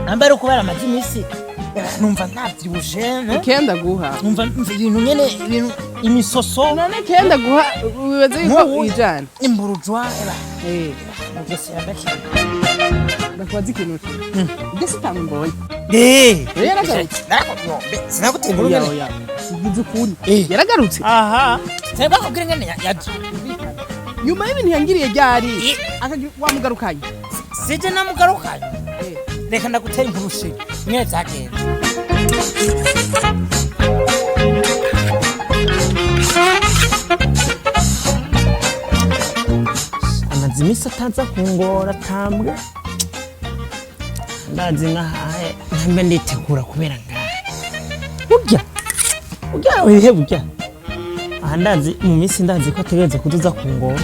ambara kubera amazimisi numva ntavyibushe kenda guha numva ibintu nyene ibintu imisoso none kenda guha wibaze yuko ijana imburujwa ngese yabaki bakwazi ikintu ngese tambonye yaragarutse sinagutembura ugize ukuri yaragarutse aha seba kubwira ngene yaje nyuma y'ibintu yangiriye ryari wamugarukanye sije namugarukanye reka ndagutera impurushi nyene zagenze amazimisi ataza kungora tambwe ndazi nkahaye ntambe nditegura kubera ngahe burya wehe burya aha ndazi mu minsi ndazi ko ategereza kuduza kungora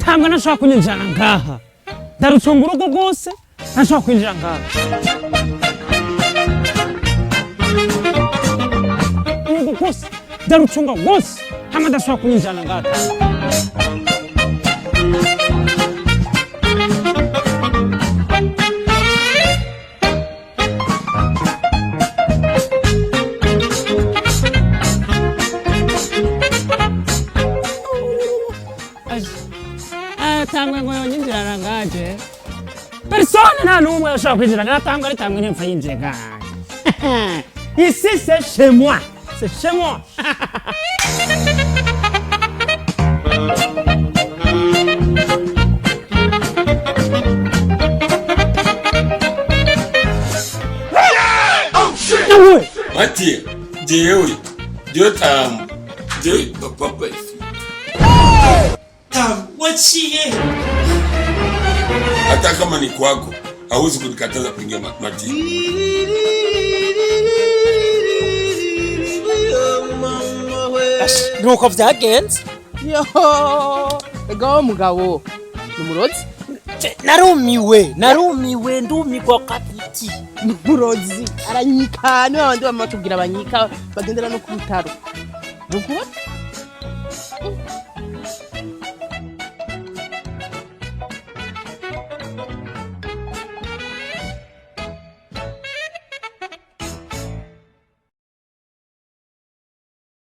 tambwe nashobora kunyinjira ngaha ndarucunga urugo bwose nashobora kwinjira ngaha urugo bwose ndarucunga bwose hama ndashobora kunyinjira ngaha tambwe ngo yonyinjira ngaje persone nta numwe ashobora kwinjira ngaha tambwe ari tambwe ntipfa yinjiye ngaha ici c'est chez moi Mati, jewe, dio tam, dio papa ifi. wachie Hata kama ni kwako, hauwezi kunikataza kuingia Mati. nuko vyagenze ega wo mugabo numurozi narumiwe ndumigwa kapiti numurozi aranyika niwe abandi bamatubwira abanyika bagendera no ku bitaro nuko